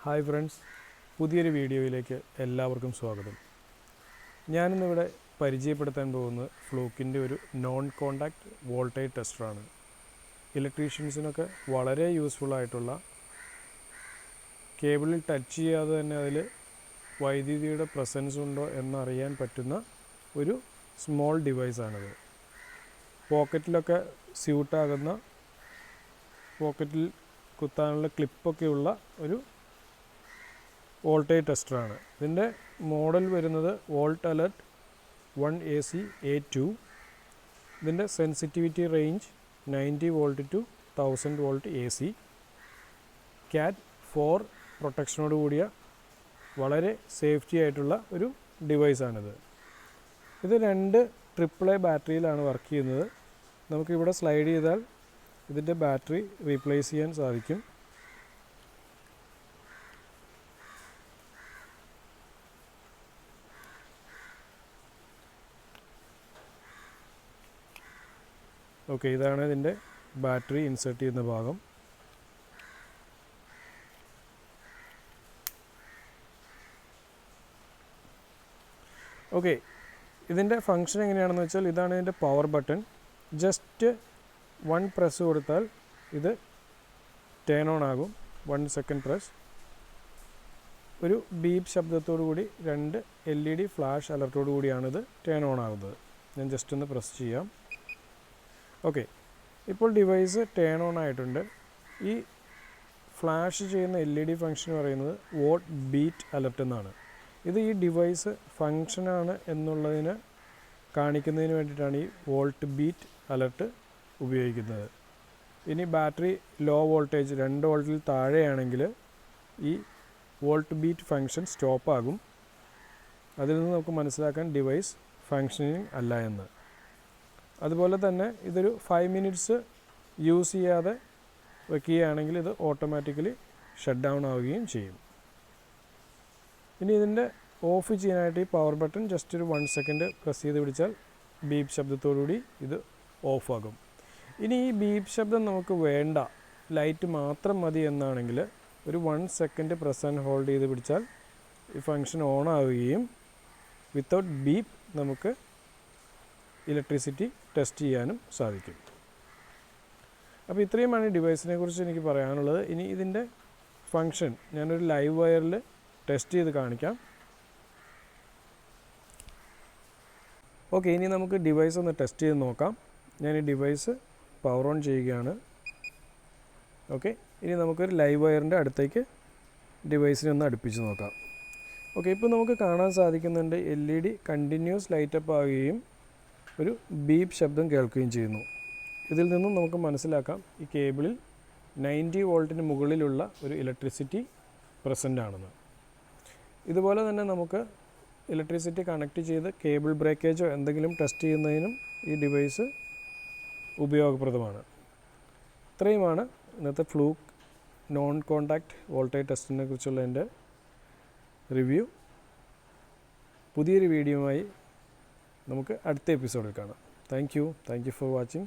Hi friends, പുതിയൊരു വീഡിയോയിലേക്ക് എല്ലാവർക്കും സ്വാഗതം. ഞാനിന്നിവിടെ പരിചയപ്പെടുത്താൻ പോകുന്നത് ഫ്ലൂക്കിൻ്റെ ഒരു നോൺ കോണ്ടാക്റ്റ് വോൾട്ടേജ് ടെസ്റ്ററാണ്. ഇലക്ട്രീഷ്യൻസിനൊക്കെ വളരെ യൂസ്ഫുൾ ആയിട്ടുള്ള, കേബിളിൽ ടച്ച് ചെയ്യാതെ തന്നെ അതിൽ വൈദ്യുതിയുടെ പ്രസൻസ് ഉണ്ടോ എന്നറിയാൻ പറ്റുന്ന ഒരു സ്മോൾ ഡിവൈസാണിത്. പോക്കറ്റിലൊക്കെ സ്യൂട്ടാകുന്ന, പോക്കറ്റിൽ കുത്താനുള്ള ക്ലിപ്പൊക്കെയുള്ള ഒരു വോൾട്ടേജ് ടെസ്റ്ററാണ്. ഇതിൻ്റെ മോഡൽ വരുന്നത് വോൾട്ട് അലർട്ട് 1AC A2. ഇതിൻ്റെ sensitivity range 90 volt to 1000 volt AC. CAT 4 പ്രൊട്ടക്ഷനോട് കൂടിയ വളരെ സേഫ്റ്റി ആയിട്ടുള്ള ഒരു ഡിവൈസാണിത്. ഇത് 2 AAA ബാറ്ററിയിലാണ് വർക്ക് ചെയ്യുന്നത്. നമുക്കിവിടെ സ്ലൈഡ് ചെയ്താൽ ഇതിൻ്റെ ബാറ്ററി റീപ്ലേസ് ചെയ്യാൻ സാധിക്കും. ഓക്കെ, ഇതാണ് ഇതിൻ്റെ ബാറ്ററി ഇൻസേർട്ട് ചെയ്യുന്ന ഭാഗം. ഓക്കെ, ഇതിൻ്റെ ഫങ്ഷൻ എങ്ങനെയാണെന്ന് വെച്ചാൽ, ഇതാണ് ഇതിൻ്റെ പവർ ബട്ടൺ. ജസ്റ്റ് 1 പ്രസ് കൊടുത്താൽ ഇത് ടേൺ ഓൺ ആകും. 1 സെക്കൻഡ് പ്രസ്. ഒരു ബീപ്പ് ശബ്ദത്തോടു കൂടി 2 LED ഫ്ലാഷ് അലർട്ടോടു കൂടിയാണിത് ടേൺ ഓൺ ആകുന്നത്. ഞാൻ ജസ്റ്റ് ഒന്ന് പ്രസ് ചെയ്യാം. ഓക്കെ, ഇപ്പോൾ ഡിവൈസ് ടേൺ ഓൺ ആയിട്ടുണ്ട്. ഈ ഫ്ലാഷ് ചെയ്യുന്ന LED ഫംഗ്ഷൻ പറയുന്നത് വോട്ട് ബീറ്റ് അലർട്ട് എന്നാണ്. ഇത് ഈ ഡിവൈസ് ഫങ്ഷനാണ് എന്നുള്ളതിന് കാണിക്കുന്നതിന് വേണ്ടിയിട്ടാണ് ഈ വോൾട്ട് ബീറ്റ് അലർട്ട് ഉപയോഗിക്കുന്നത്. ഇനി ബാറ്ററി ലോ വോൾട്ടേജ് 2 വോൾട്ടിൽ താഴെയാണെങ്കിൽ ഈ വോൾട്ട് ബീറ്റ് ഫങ്ഷൻ സ്റ്റോപ്പാകും. അതിൽ നിന്ന് നമുക്ക് മനസ്സിലാക്കാൻ ഡിവൈസ് ഫങ്ഷനിങ് അല്ല എന്ന്. അതുപോലെ തന്നെ ഇതൊരു 5 മിനിറ്റ്സ് യൂസ് ചെയ്യാതെ വയ്ക്കുകയാണെങ്കിൽ ഇത് ഓട്ടോമാറ്റിക്കലി ഷട്ട് ഡൗൺ ആവുകയും ചെയ്യും. ഇനി ഇതിൻ്റെ ഓഫ് ചെയ്യാനായിട്ട് ഈ പവർ ബട്ടൺ ജസ്റ്റ് ഒരു 1 സെക്കൻഡ് പ്രസ് ചെയ്ത് പിടിച്ചാൽ ബീപ്പ് ശബ്ദത്തോടുകൂടി ഇത് ഓഫാകും. ഇനി ഈ ബീപ്പ് ശബ്ദം നമുക്ക് വേണ്ട, ലൈറ്റ് മാത്രം മതി എന്നാണെങ്കിൽ ഒരു 1 സെക്കൻഡ് പ്രസ് ആൻഡ് ഹോൾഡ് ചെയ്ത് പിടിച്ചാൽ ഈ ഫങ്ഷൻ ഓൺ ആവുകയും വിത്തൗട്ട് ബീപ്പ് നമുക്ക് ഇലക്ട്രിസിറ്റി ടെസ്റ്റ് ചെയ്യാനും സാധിക്കും. അപ്പോൾ ഇത്രയുമാണ് ഈ ഡിവൈസിനെ കുറിച്ച് എനിക്ക് പറയാനുള്ളത്. ഇനി ഇതിൻ്റെ ഫങ്ഷൻ ഞാനൊരു ലൈവ് വയറിൽ ടെസ്റ്റ് ചെയ്ത് കാണിക്കാം. ഓക്കെ, ഇനി നമുക്ക് ഡിവൈസ് ഒന്ന് ടെസ്റ്റ് ചെയ്ത് നോക്കാം. ഞാൻ ഈ ഡിവൈസ് പവർ ഓൺ ചെയ്യുകയാണ്. ഓക്കെ, ഇനി നമുക്കൊരു ലൈവ് വയറിൻ്റെ അടുത്തേക്ക് ഡിവൈസിനെ ഒന്ന് അടുപ്പിച്ച് നോക്കാം. ഓക്കെ, ഇപ്പോൾ നമുക്ക് കാണാൻ സാധിക്കുന്നുണ്ട് LED കണ്ടിന്യൂസ് ലൈറ്റപ്പ് ആവുകയും ഒരു ബീപ്പ് ശബ്ദം കേൾക്കുകയും ചെയ്യുന്നു. ഇതിൽ നിന്നും നമുക്ക് മനസ്സിലാക്കാം ഈ കേബിളിൽ 90 വോൾട്ടിന് മുകളിലുള്ള ഒരു ഇലക്ട്രിസിറ്റി പ്രസൻ്റ് ആണെന്ന്. ഇതുപോലെ തന്നെ നമുക്ക് ഇലക്ട്രിസിറ്റി കണക്ട് ചെയ്ത് കേബിൾ ബ്രേക്കേജോ എന്തെങ്കിലും ടെസ്റ്റ് ചെയ്യുന്നതിനും ഈ ഡിവൈസ് ഉപയോഗപ്രദമാണ്. ഇത്രയുമാണ് ഇന്നത്തെ ഫ്ലൂക്ക് നോൺ കോണ്ടാക്റ്റ് വോൾട്ടേജ് ടെസ്റ്റിനെ കുറിച്ചുള്ള എൻ്റെ റിവ്യൂ. പുതിയൊരു വീഡിയോയുമായി നമുക്ക് അടുത്ത എപ്പിസോഡിൽ കാണാം. Thank you for watching.